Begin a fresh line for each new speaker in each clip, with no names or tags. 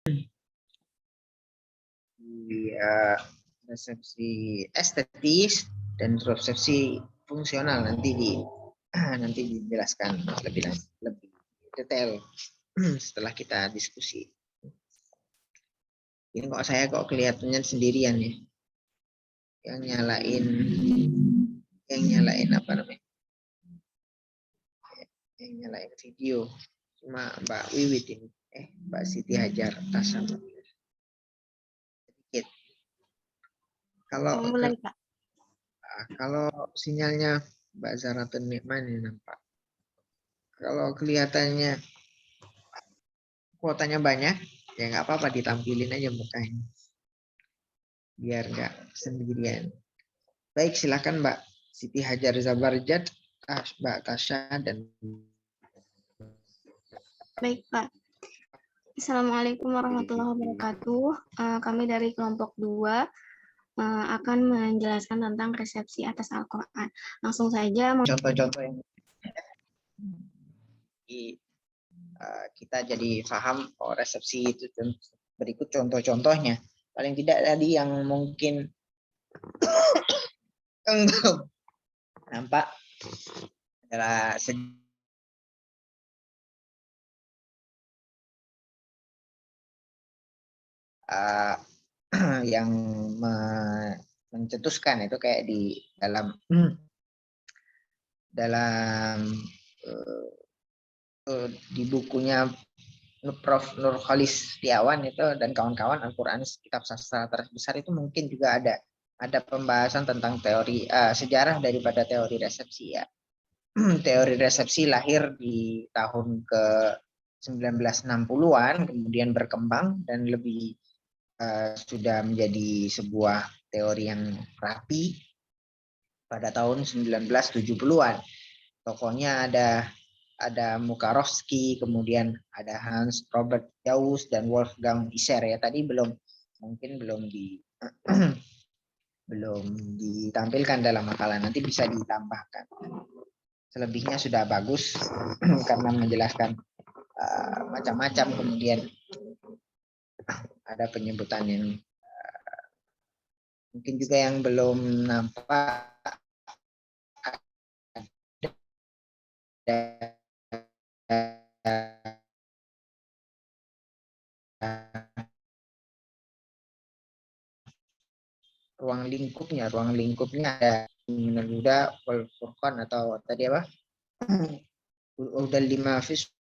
Di resepsi estetis dan resepsi fungsional nanti dijelaskan lebih detail setelah kita diskusi. Ini kok kelihatannya sendirian ya, yang nyalain apa namanya, yang nyalain video cuma Mbak Wiwit ini, Mbak Siti Hajar Tasam. Sedikit. Kalau sinyalnya Mbak Zaratun Nikman ini nampak. Kalau kelihatannya kuotanya banyak, ya nggak apa-apa, ditampilin aja mukanya. Biar nggak sendirian. Baik, silakan Mbak Siti Hajar Zabarjat, Mbak Tasya, dan...
Baik, Pak. Assalamualaikum warahmatullahi wabarakatuh. Kami dari kelompok 2 akan menjelaskan tentang resepsi atas Al-Quran. Langsung saja.
Contoh-contoh yang kita jadi paham resepsi itu. Berikut contoh-contohnya. Paling tidak tadi yang mungkin nampak adalah yang mencetuskan itu kayak di dalam di bukunya Prof. Nur Khalis Setiawan itu dan kawan-kawan, Al-Quran kitab sastra terbesar, itu mungkin juga ada pembahasan tentang teori sejarah daripada teori resepsi ya. Teori resepsi lahir di tahun ke 1960-an, kemudian berkembang dan lebih sudah menjadi sebuah teori yang rapi pada tahun 1970-an. Tokohnya ada Mukarovsky, kemudian ada Hans Robert Gauss dan Wolfgang Isser ya. Tadi belum belum ditampilkan dalam makalah, nanti bisa ditambahkan. Selebihnya sudah bagus karena menjelaskan macam-macam, kemudian ada penyebutan yang mungkin juga yang belum nampak, ruang lingkupnya ada Minuda, Furqan, atau tadi apa? Udah 5 vis.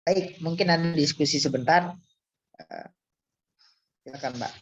Baik, mungkin ada diskusi sebentar. Silakan Mbak.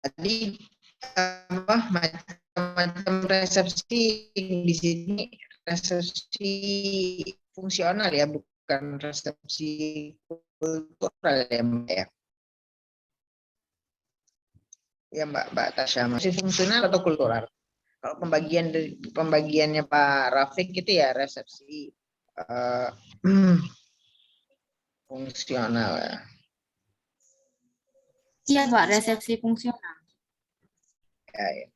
Tadi macam resepsi di sini, resepsi fungsional ya, bukan resepsi kultural ya Mbak ya. Ya Mbak Tasya, masih fungsional atau kultural? Kalau pembagiannya Pak Rafiq itu ya resepsi fungsional ya.
Iya Pak, resepsi fungsional.
Ya.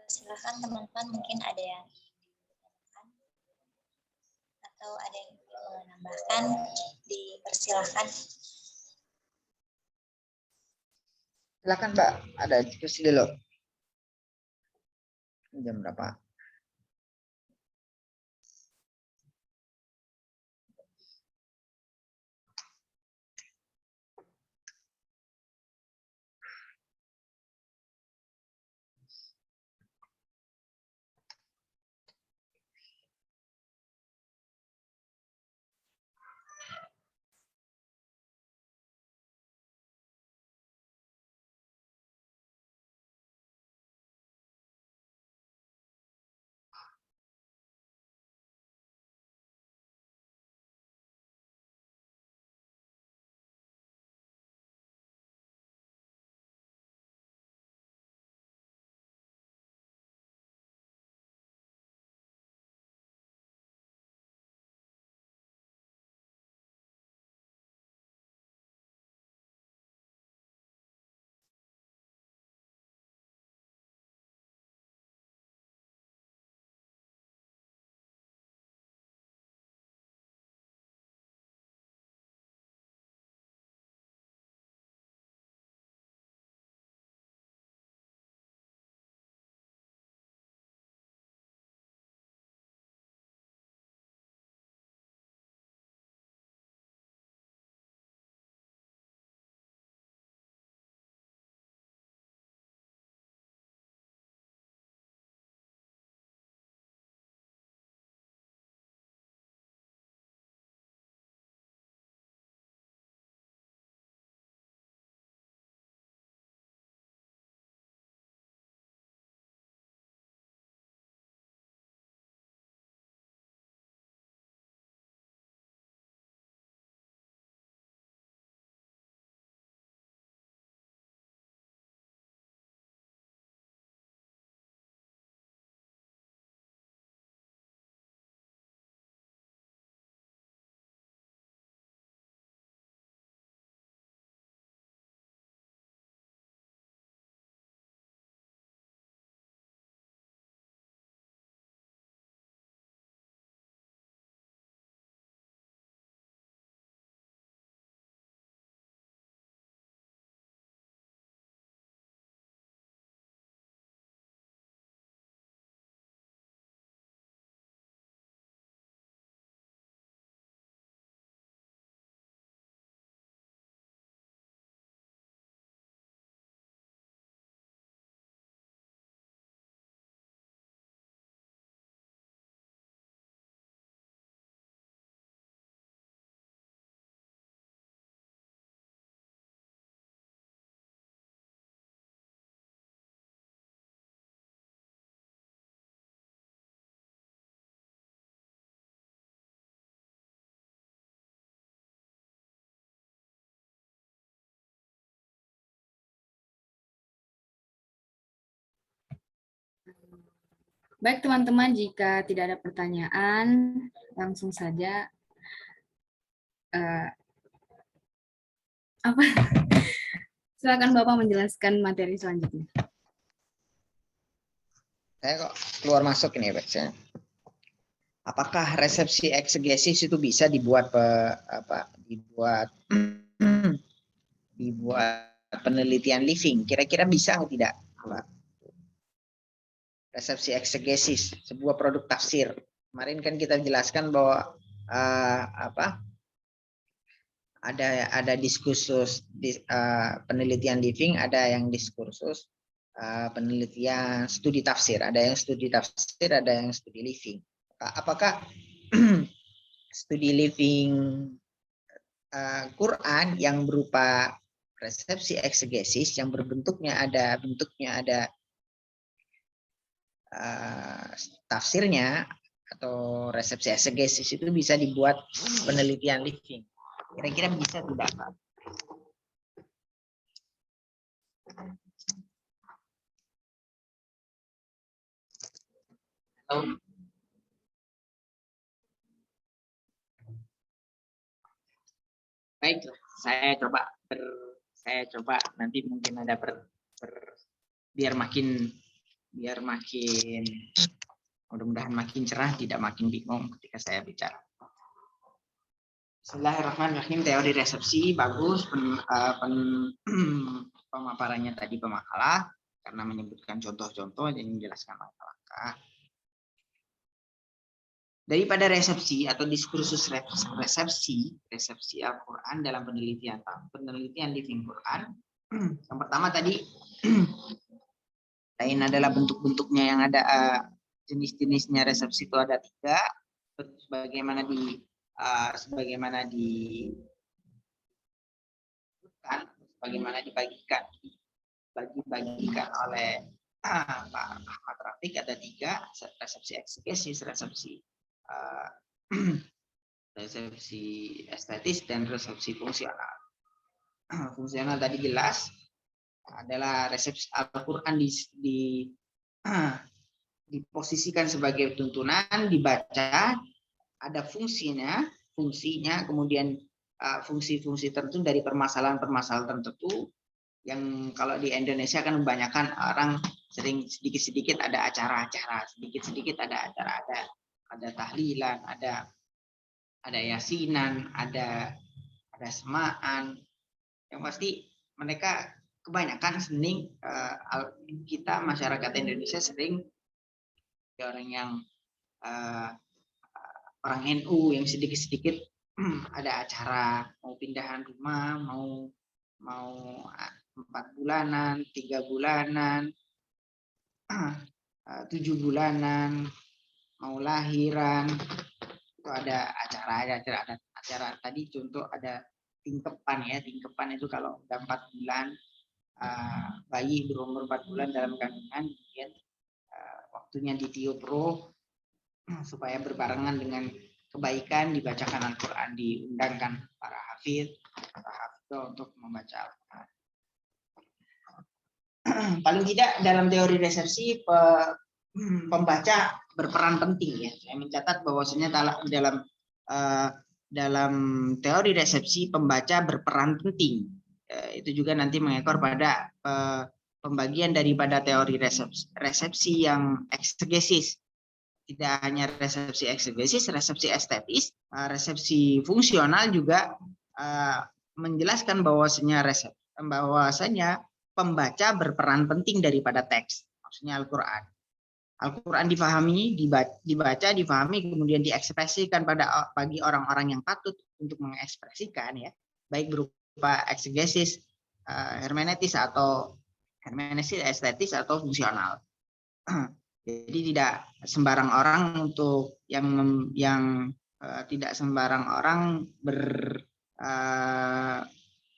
Silakan teman-teman, mungkin ada yang ditanyakan atau ada yang ingin menambahkan, dipersilahkan.
Silakan Mbak, ada diskusi dulu. Jam berapa?
Baik teman-teman, jika tidak ada pertanyaan, langsung saja silakan Bapak menjelaskan materi selanjutnya.
Saya kok keluar masuk ini ya Pak. Apakah resepsi eksegesis itu bisa dibuat dibuat penelitian living? Kira-kira bisa atau tidak, Pak? Resepsi eksegesis, sebuah produk tafsir. Kemarin kan kita jelaskan bahwa ada diskursus penelitian living, ada yang diskursus penelitian studi tafsir, ada yang studi tafsir, ada yang studi living. Apakah studi living Quran yang berupa resepsi eksegesis yang bentuknya ada tafsirnya atau resepsi eksegesis itu bisa dibuat penelitian living? Kira-kira bisa tidak, Pak? Baik, saya coba nanti mungkin ada biar makin biar makin mudah-mudahan makin cerah, tidak makin bingung ketika saya bicara. Bismillahirrahmanirrahim. Teori resepsi bagus, pemaparannya tadi pemakalah karena menyebutkan contoh-contoh dan menjelaskan langkah-langkah. Daripada resepsi atau diskursus resepsi Al-Quran dalam penelitian Living Quran. Yang pertama tadi lain adalah bentuk-bentuknya yang ada, jenis-jenisnya resepsi itu ada 3, sebagaimana dibagikan oleh Pak Ahmad Rafiq, ada 3, resepsi eksegesis, resepsi estetis, dan resepsi fungsional. Fungsional tadi jelas adalah resepsi Al-Quran diposisikan sebagai tuntunan, dibaca, ada fungsinya, kemudian fungsi-fungsi tertentu dari permasalahan-permasalahan tertentu yang kalau di Indonesia kan kebanyakan orang sering sedikit-sedikit ada acara-acara, sedikit-sedikit ada acara, ada tahlilan, ada yasinan, ada semaan. Yang pasti mereka kebanyakan sering, kita masyarakat Indonesia sering orang yang orang NU yang sedikit-sedikit ada acara mau pindahan rumah, mau 4 bulanan, 3 bulanan, 7 bulanan, mau lahiran, itu ada acara tadi contoh ada tingkepan ya. Tingkepan itu kalau udah 4 bulan, bayi berumur 4 bulan dalam kandungan, kemudian waktunya ditiup roh supaya berbarengan dengan kebaikan, dibacakan Al-Quran, diundangkan para hafidh untuk membaca Al-Quran. Paling tidak dalam teori resepsi pembaca berperan penting ya. Saya mencatat bahwasanya dalam teori resepsi pembaca berperan penting. Itu juga nanti mengekor pada pembagian daripada teori resepsi yang eksegesis. Tidak hanya resepsi eksegesis, resepsi estetis, resepsi fungsional juga menjelaskan bahwasanya pembaca berperan penting daripada teks, maksudnya Al-Quran. Al-Quran dibaca, difahami, kemudian diekspresikan bagi orang-orang yang patut untuk mengekspresikan ya, baik berupa eksegesis, hermeneutis estetis atau fungsional. Jadi tidak sembarang orang tidak sembarang orang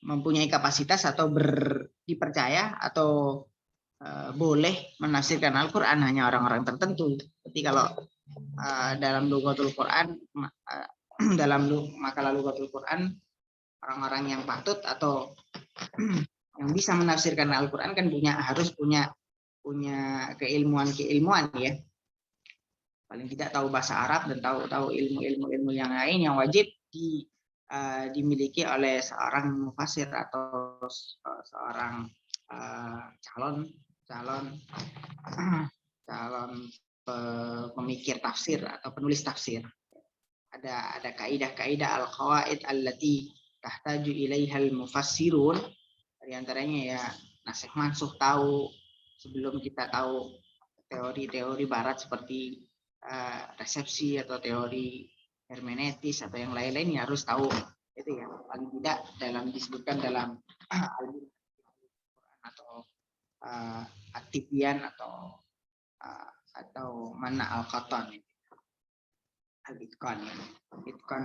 mempunyai kapasitas atau dipercaya atau boleh menafsirkan Al-Quran, hanya orang-orang tertentu. Seperti kalau dalam Lughatul Quran, dalam makalah Lughatul Quran, orang-orang yang patut atau yang bisa menafsirkan Al-Quran kan harus punya keilmuan ya. Paling tidak tahu bahasa Arab dan tahu ilmu yang lain yang wajib dimiliki oleh seorang mufassir atau seorang calon pemikir tafsir atau penulis tafsir. Ada kaidah-kaidah al-qawaid allati tahtaju ilaihal mufassirun. Di antaranya ya nasikh mansukh tahu sebelum kita tahu teori-teori barat seperti resepsi atau teori hermeneutis atau yang lain-lain, ya harus tahu itu ya, paling tidak disebutkan dalam Al-Quran atau At-Tibyan atau Mana Al-Qatan, Al-Itqan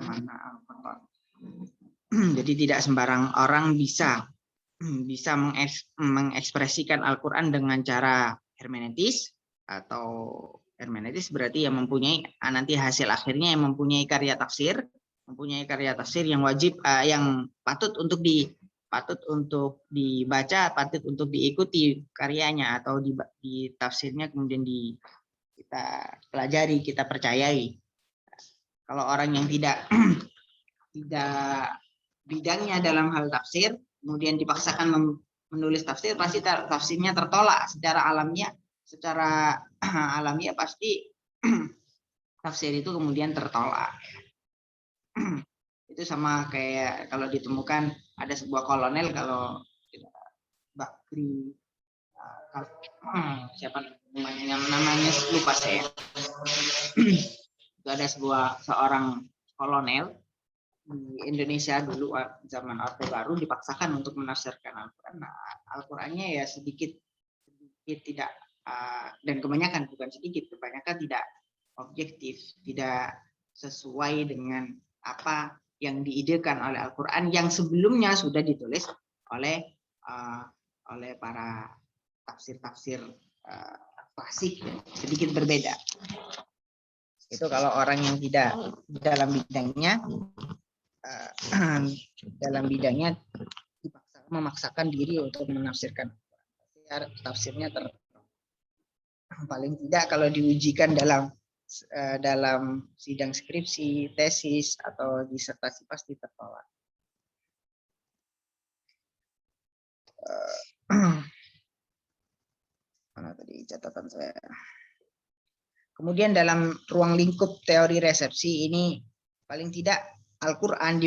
Mana Al-Qatan. Jadi tidak sembarang orang bisa mengekspresikan Al-Quran dengan cara hermeneutis, atau hermeneutis berarti yang mempunyai nanti hasil akhirnya yang mempunyai karya tafsir yang wajib, yang patut untuk dibaca, patut untuk diikuti karyanya atau di tafsirnya, kemudian kita pelajari, kita percayai. Kalau orang yang tidak bidangnya dalam hal tafsir, kemudian dipaksakan menulis tafsir, pasti tafsirnya tertolak secara alamiah, secara alamiah pasti tafsir itu kemudian tertolak. Itu sama kayak kalau ditemukan ada sebuah kolonel, kalau Bakri siapa namanya lupa saya. Itu ada seorang kolonel di Indonesia dulu zaman Orde Baru dipaksakan untuk menafsirkan Al-Quran. Nah, Al-Qurannya ya sedikit tidak dan kebanyakan tidak objektif, tidak sesuai dengan apa yang diidekan oleh Al-Quran yang sebelumnya sudah ditulis oleh para tafsir klasik, sedikit berbeda. Itu kalau orang yang tidak dalam bidangnya memaksakan diri untuk menafsirkan tafsirnya paling tidak kalau diujikan dalam sidang skripsi, tesis atau disertasi pasti tertolak. Mana tadi catatan saya? Kemudian dalam ruang lingkup teori resepsi ini paling tidak Al-Quran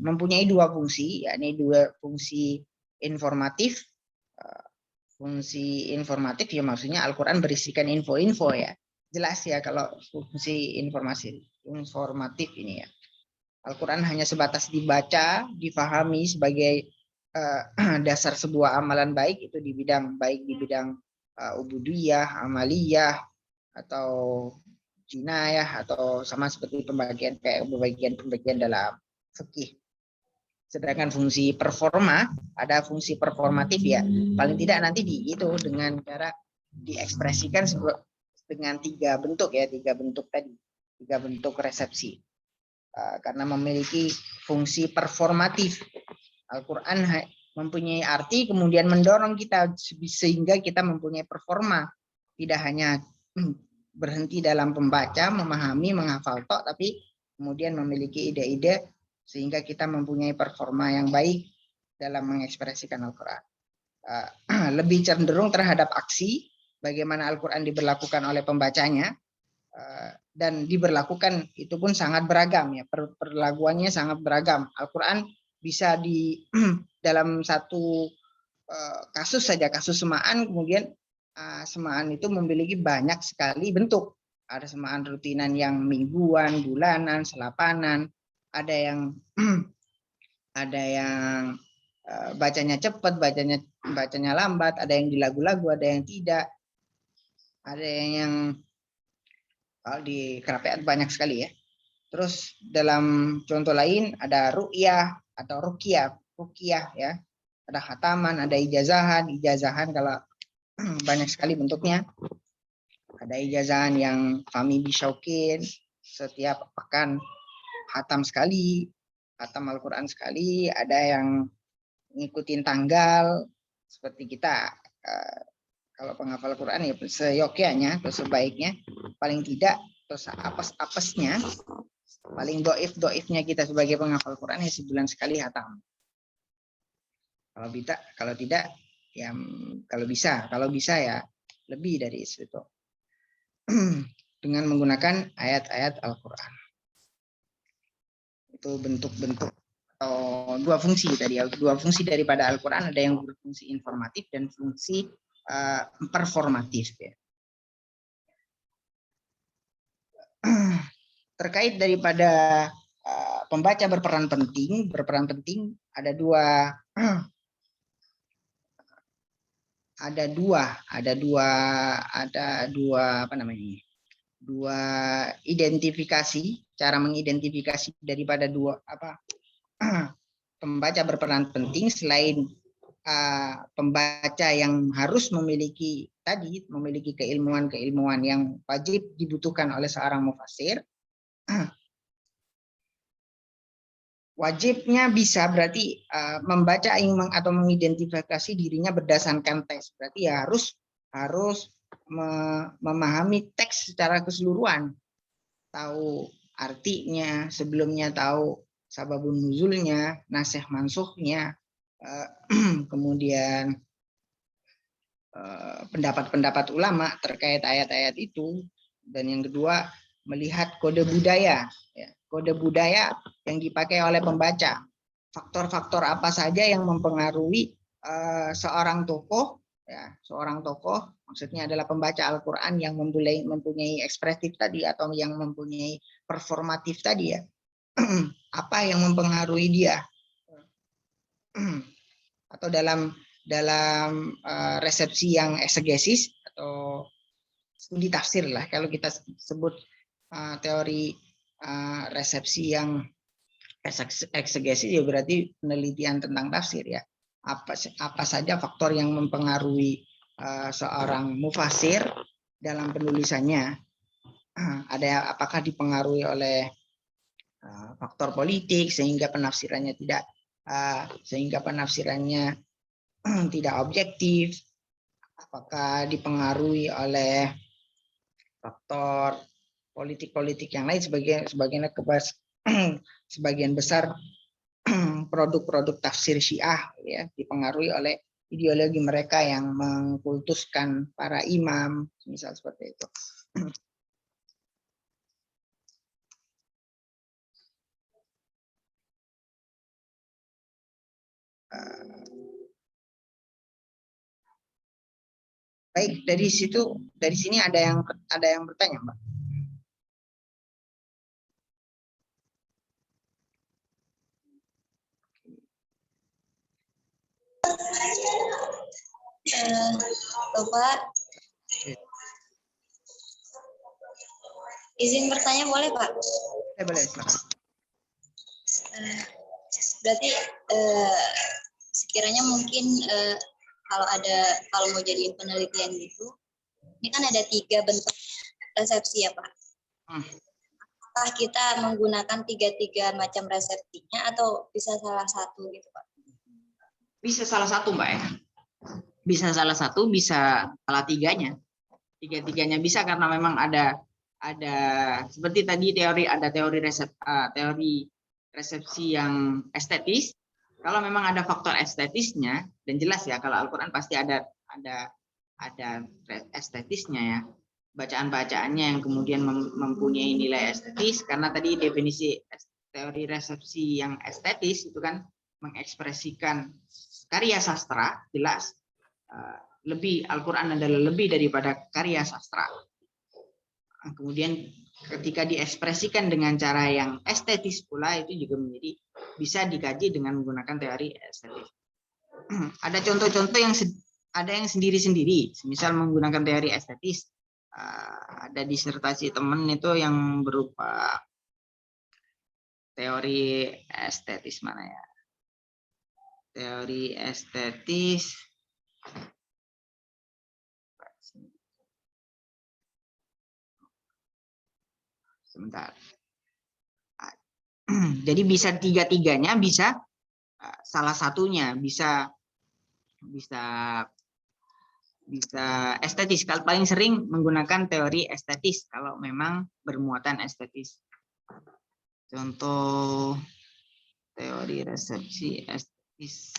mempunyai dua fungsi, yakni dua fungsi informatif. Fungsi informatif ya maksudnya Al-Quran berisikan info-info ya. Jelas ya kalau fungsi informatif ini ya. Al-Quran hanya sebatas dibaca, difahami sebagai dasar sebuah amalan baik itu di bidang ubudiyah, amaliyah, atau jinayah, atau sama seperti pembagian dalam fikih. Sedangkan fungsi performa, ada fungsi performatif ya, paling tidak nanti dengan cara diekspresikan dengan tiga bentuk resepsi. Karena memiliki fungsi performatif, Al-Quran mempunyai arti kemudian mendorong kita sehingga kita mempunyai performa, tidak hanya berhenti dalam pembaca, memahami, menghafal tok, tapi kemudian memiliki ide-ide sehingga kita mempunyai performa yang baik dalam mengekspresikan Al-Quran. Lebih cenderung terhadap aksi, bagaimana Al-Quran diberlakukan oleh pembacanya, dan diberlakukan itu pun sangat beragam ya, perlakuannya sangat beragam. Al-Quran bisa dalam satu kasus saja, kasus semaan, kemudian semaan itu memiliki banyak sekali bentuk. Ada semaan rutinan yang mingguan, bulanan, selapanan, ada yang bacanya cepat, bacanya lambat, ada yang di lagu-lagu, ada yang tidak, ada yang kalau di Kerapiat banyak sekali ya. Terus dalam contoh lain ada ru'yah atau ruqyah ya. Ada khataman, ada ijazahan kalau banyak sekali bentuknya. Ada ijazahan yang fami bisyaukin, setiap pekan khatam sekali, khatam Al-Quran sekali. Ada yang ngikutin tanggal seperti kita. Kalau penghafal Quran ya seyogyanya atau sebaiknya, paling tidak terus apesnya, paling doifnya kita sebagai penghafal Quran ya sebulan sekali khatam. Kalau tidak ya kalau bisa ya lebih dari itu dengan menggunakan ayat-ayat Al-Quran. Itu bentuk-bentuk atau dua fungsi daripada Al-Quran, ada yang berfungsi informatif dan fungsi performatif ya. Terkait daripada pembaca berperan penting ada dua identifikasi, cara mengidentifikasi daripada pembaca berperan penting. Selain pembaca yang harus memiliki keilmuan yang wajib dibutuhkan oleh seorang mufassir, wajibnya bisa berarti membaca atau mengidentifikasi dirinya berdasarkan teks. Berarti ya harus memahami teks secara keseluruhan, tahu artinya, sebelumnya tahu sababun nuzulnya, nasikh mansukhnya, kemudian pendapat-pendapat ulama terkait ayat-ayat itu, dan yang kedua melihat kode budaya, ya, kode budaya yang dipakai oleh pembaca, faktor-faktor apa saja yang mempengaruhi seorang tokoh, ya, seorang tokoh maksudnya adalah pembaca Al-Quran yang mempunyai ekspresif tadi atau yang mempunyai performatif tadi, ya. Apa yang mempengaruhi dia, atau dalam resepsi yang eksegesis atau studi tafsir lah kalau kita sebut teori resepsi yang eksegesis, ya berarti penelitian tentang tafsir, ya. Apa saja faktor yang mempengaruhi seorang mufasir dalam penulisannya. Ada apakah dipengaruhi oleh faktor politik sehingga penafsirannya tidak objektif, apakah dipengaruhi oleh faktor politik-politik yang lain, sebagian besar produk-produk tafsir Syiah, ya, dipengaruhi oleh ideologi mereka yang mengkultuskan para imam, misal seperti itu. Baik, dari sini ada yang bertanya, Mbak.
Bapak, izin bertanya boleh, Pak?
Boleh, silakan.
Berarti sekiranya mungkin kalau mau jadi penelitian gitu, ini kan ada 3 bentuk resepsi ya, Pak. Apakah kita menggunakan 3 macam resepsinya atau bisa salah satu gitu, Pak?
Bisa salah satu, Mbak, ya. Bisa salah satu, bisa salah 3-nya. 3-3-nya bisa, karena memang ada seperti tadi teori resepsi yang estetis. Kalau memang ada faktor estetisnya, dan jelas ya kalau Al-Quran pasti ada estetisnya, ya, bacaan-bacaannya yang kemudian mempunyai nilai estetis, karena tadi definisi teori resepsi yang estetis itu kan mengekspresikan karya sastra, jelas Al-Quran adalah lebih daripada karya sastra. Kemudian ketika diekspresikan dengan cara yang estetis pula, itu juga bisa dikaji dengan menggunakan teori estetis. Ada contoh-contoh yang sendiri-sendiri, misal menggunakan teori estetis. Ada disertasi teman itu yang berupa teori estetis mana ya? Teori estetis. Sebentar. Jadi bisa 3-3-nya, bisa salah satunya, bisa estetis. Kalau paling sering menggunakan teori estetis kalau memang bermuatan estetis. Contoh teori resepsi estetis.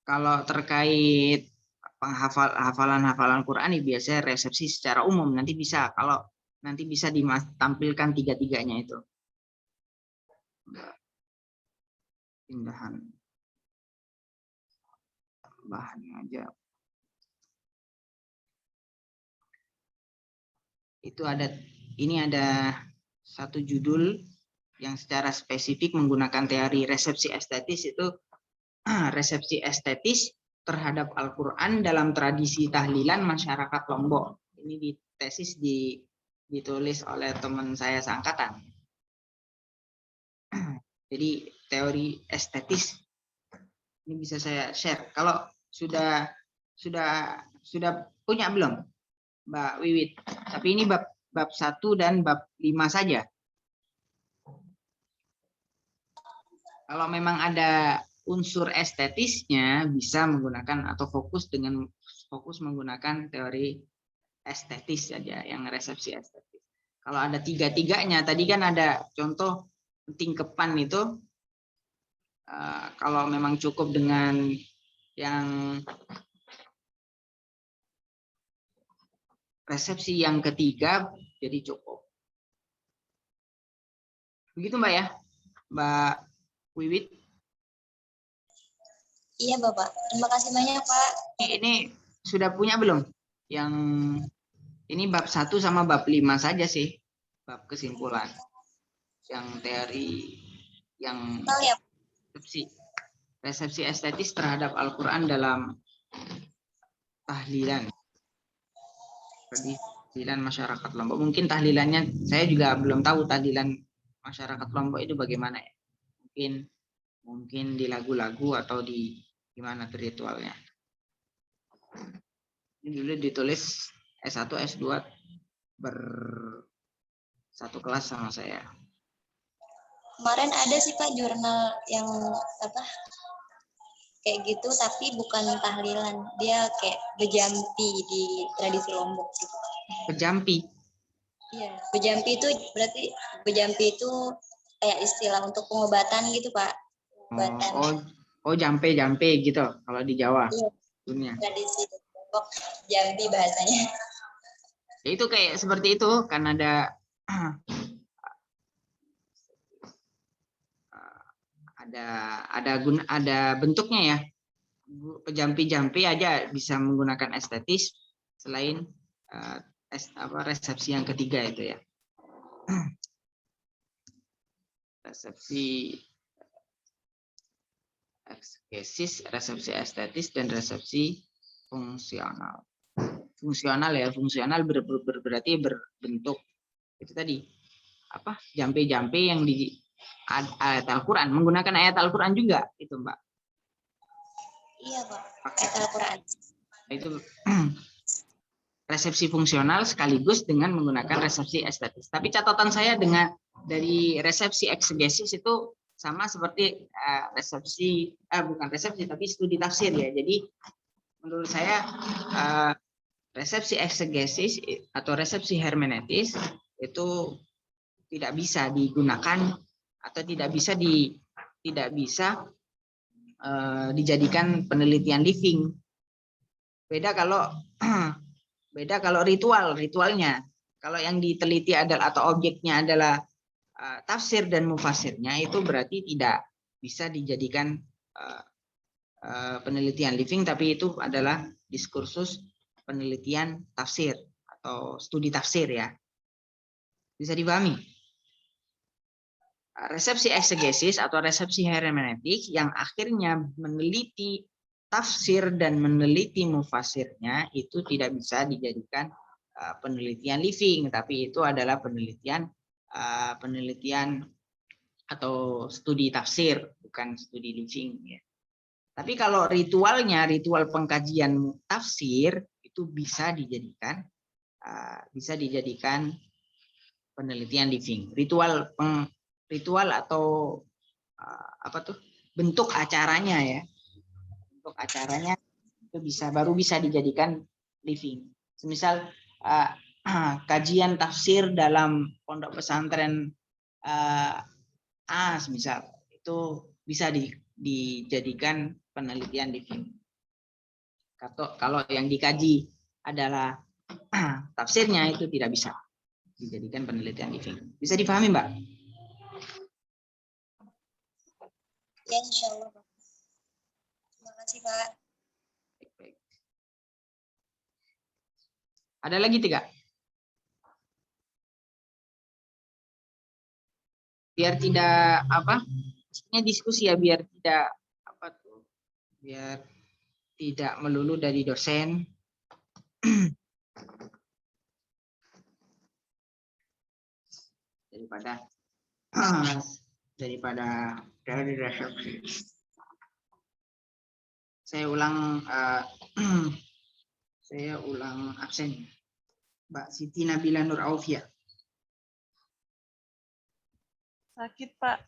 Kalau terkait hafalan Quran, biasanya resepsi secara umum, nanti bisa ditampilkan 3-3-nya itu. Pindahan bahannya aja. Ini ada satu judul yang secara spesifik menggunakan teori resepsi estetis, itu resepsi estetis terhadap Al-Quran dalam tradisi tahlilan masyarakat Lombok. Ini di tesis ditulis oleh teman saya seangkatan. Jadi teori estetis ini bisa saya share. Kalau sudah punya belum, Mbak Wiwit? Tapi ini bab 1 dan bab 5 saja. Kalau memang ada unsur estetisnya, bisa menggunakan atau fokus menggunakan teori estetis saja, yang resepsi estetis. Kalau ada 3-3-nya, tadi kan ada contoh tingkepan itu, kalau memang cukup dengan yang resepsi yang ketiga jadi cukup. Begitu Mbak ya, Mbak Wiwit.
Iya Bapak, terima kasih banyak Pak.
Ini sudah punya belum? Yang ini bab 1 sama bab 5 saja sih, bab kesimpulan. Yang teori yang
Ya.
resepsi estetis terhadap Al-Quran dalam tahlilan. Tahlilan masyarakat Lombok. Mungkin tahlilannya saya juga belum tahu tahlilan masyarakat Lombok itu bagaimana ya. Mungkin di lagu-lagu atau di gimana tuh ritualnya. Ini dulu ditulis S1, S2 satu kelas sama saya.
Kemarin ada sih Pak jurnal yang apa kayak gitu tapi bukan tahlilan, dia kayak bejampi di tradisi Lombok gitu.
Bejampi.
Iya, bejampi itu berarti bejampi itu kayak istilah untuk pengobatan gitu Pak. Pengobatan.
Oh jampe gitu kalau di Jawa.
Iya.
Dunia.
Tradisi Lombok jampi bahasanya.
Ya, itu kayak seperti itu kan ada bentuknya ya. Jampi aja bisa menggunakan estetis selain resepsi yang ketiga itu ya. Resepsi eksegesis, resepsi estetis, dan resepsi fungsional. Fungsional ya, fungsional berarti berbentuk itu tadi apa jampe-jampe yang di ayat Al-Quran, menggunakan ayat Al-Quran juga itu Mbak.
Iya Pak, ayat Al-Quran.
Itu resepsi fungsional sekaligus dengan menggunakan resepsi estetis. Tapi catatan saya dari resepsi eksegesis itu sama seperti bukan resepsi tapi studi tafsir ya. Jadi menurut saya resepsi eksegesis atau resepsi hermeneutis itu tidak bisa digunakan atau tidak bisa dijadikan penelitian living. Beda kalau ritualnya. Kalau yang diteliti adalah atau objeknya adalah tafsir dan mufasirnya, itu berarti tidak bisa dijadikan penelitian living, tapi itu adalah diskursus penelitian tafsir atau studi tafsir ya. Bisa dipahami? Resepsi eksegesis atau resepsi hermeneutik yang akhirnya meneliti tafsir dan meneliti mufasirnya itu tidak bisa dijadikan penelitian living, tapi itu adalah penelitian atau studi tafsir, bukan studi living ya. Tapi kalau ritual pengkajian tafsir itu bisa dijadikan penelitian living. Ritual atau bentuk acaranya ya. Bentuk acaranya itu baru bisa dijadikan living. Semisal kajian tafsir dalam pondok pesantren semisal itu bisa dijadikan penelitian living. Kalau yang dikaji adalah tafsirnya itu tidak bisa dijadikan penelitian living. Bisa dipahami Mbak?
Ya insya Allah. Terima kasih Pak.
Baik. Ada lagi 3? Biar tidak diskusi ya, biar tidak melulu dari dosen. daripada dari resepsi. Saya ulang absen. Mbak Siti Nabila Nur Aufia.
Sakit Pak.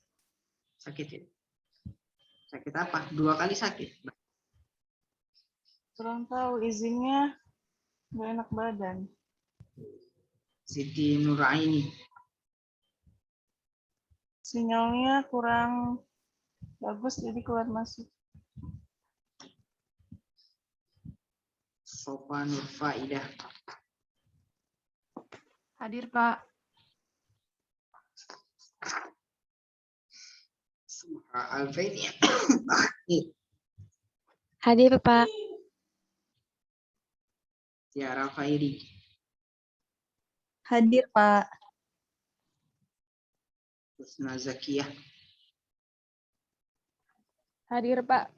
Sakit ya? Sakit apa? 2 kali sakit?
Kurang tahu, izinnya nggak enak badan.
Siti Nuraini.
Sinyalnya kurang bagus jadi keluar masuk.
Sofa Nurfaidah.
Hadir, Pak.
Suha Al-Faidiyah.
Hadir, Pak.
Tiara Khairi.
Hadir, Pak.
Husna Zakiyah.
Hadir, Pak.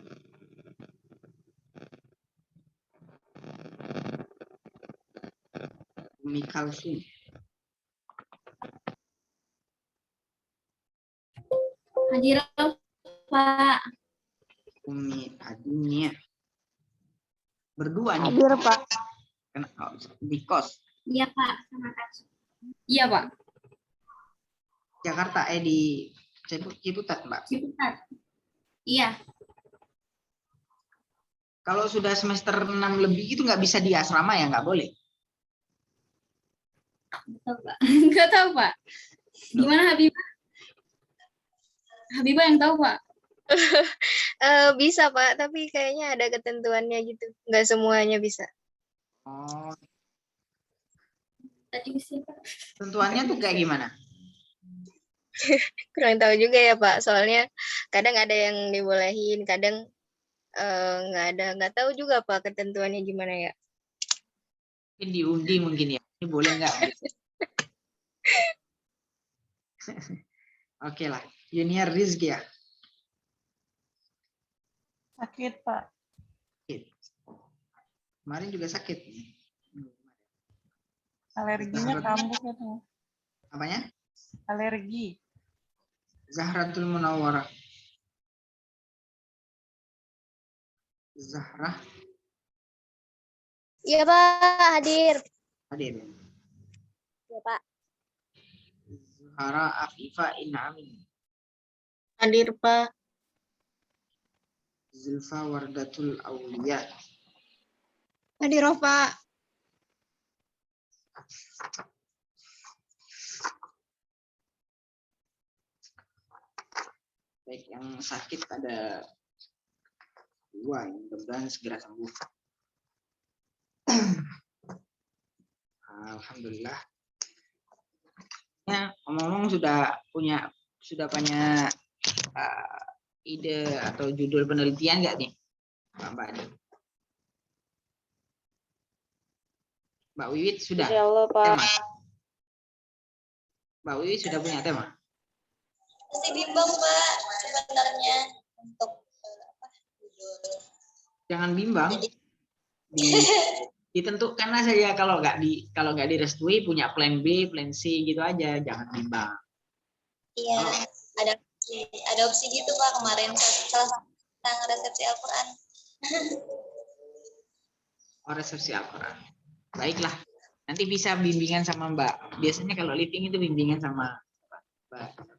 Umi Kalsum.
Hadir, Pak.
Umi Adunia. Berdua nih.
Hadir, Pak.
Di kos.
Iya, Pak. Terima kasih. Iya, Pak.
Jakarta di Ciputat, Mbak.
Ciputat. Iya.
Kalau sudah semester 6 lebih itu nggak bisa di asrama ya, nggak boleh.
Betul, Pak. Nggak tahu, Pak. Gimana Habibah? Habibah yang tahu, Pak.
Bisa Pak, tapi kayaknya ada ketentuannya gitu. Nggak semuanya bisa.
Oh,
Tadi siapa?
tentuannya tuh kayak gimana?
Kurang tahu juga ya Pak, soalnya kadang ada yang dibolehin, kadang nggak ada. Nggak tahu juga Pak ketentuannya gimana ya.
Mungkin diundi mungkin ya. Ini boleh nggak? Oke lah. Junior Rizky ya.
Sakit, Pak.
Kemarin juga sakit.
Alerginya kambuh katanya.
Apanya?
Alergi.
Zahratul Munawwarah. Zahra
Iya Pak, hadir.
hadir.
Iya Pak.
Zahra Afifa Inamin.
Hadir Pak.
Zulfa Wardatul Aulia.
Hadir Pak.
Baik, yang sakit ada 2, yang mudah-mudahan segera sembuh. Alhamdulillah. Ya, ngomong-ngomong sudah punya ide atau judul penelitian nggak nih, Mbak Adi? Mbak Wiwit sudah.
Ya Allah, Pak.
Tema. Mbak Wiwit sudah punya tema.
Masih bimbang Pak sebenarnya untuk judul.
Jangan bimbang. Ditentukan saja kalau nggak direstui punya plan B, plan C gitu aja, jangan bimbang.
Iya, ada opsi gitu Pak kemarin salah satu tentang resepsi Al-Quran.
Oh, resepsi Al-Quran. Baiklah, nanti bisa bimbingan sama Mbak. Biasanya kalau living itu bimbingan sama Mbak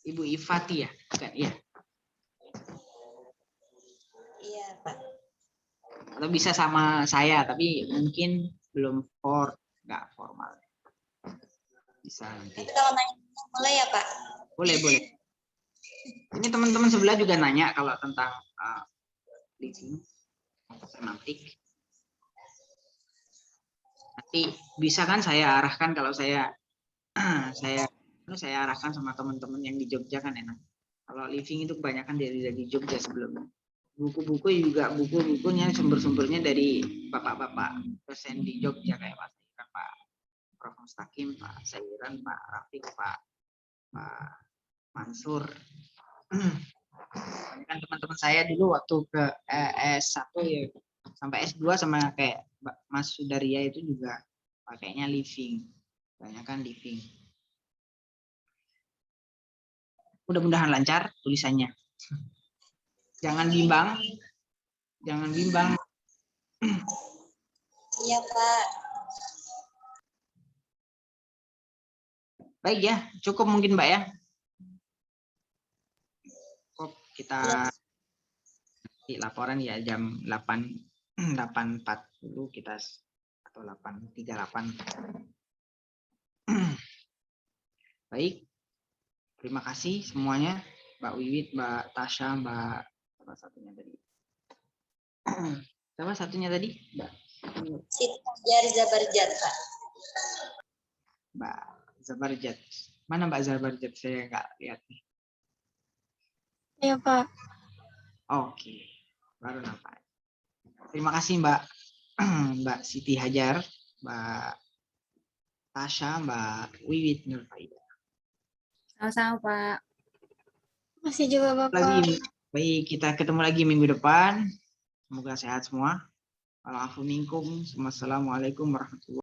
Ibu Ifati ya, bukan? Iya.
Iya Pak.
Atau bisa sama saya, tapi mungkin belum nggak formal. Bisa nanti.
Tapi kalau nanya boleh ya Pak?
Boleh. Ini teman-teman sebelah juga nanya kalau tentang living, semantik. Nanti bisa kan saya arahkan kalau saya arahkan sama teman-teman yang di Jogja kan enak. Kalau living itu kebanyakan dari Jogja sebelumnya. Bukunya sumber-sumbernya dari bapak-bapak dosen di Jogja kayak Pak Prof. Mustaqim, Pak Sairan, Pak Rafiq, Pak Mansur. Kan teman-teman saya dulu waktu ke S1 ya sampai S2 sama kayak Mas Sudaria itu juga pakainya living. Kebanyakan living. Mudah-mudahan lancar tulisannya. Jangan bimbang.
Iya Pak.
Baik ya, cukup mungkin Mbak ya. Cukup kita laporan ya jam 8.40 kita atau 8.38. Baik. Terima kasih semuanya. Mbak Wiwit, Mbak Tasha, Mbak siapa satunya tadi? Mbak
Siti Hajar Zabarjat, Pak.
Mbak Zabarjat. Mana Mbak Zabarjat? Saya nggak lihat nih.
Iya, Pak.
Oke, baru nampak. Terima kasih Mbak Mbak Siti Hajar, Mbak Tasha, Mbak Wiwit Nurfaida.
Sama-sama, Pak.
Masih juga, Bapak.
Lagi, baik, kita ketemu lagi minggu depan. Semoga sehat semua. Wa'alaikumsalam warahmatullahi wabarakatuh.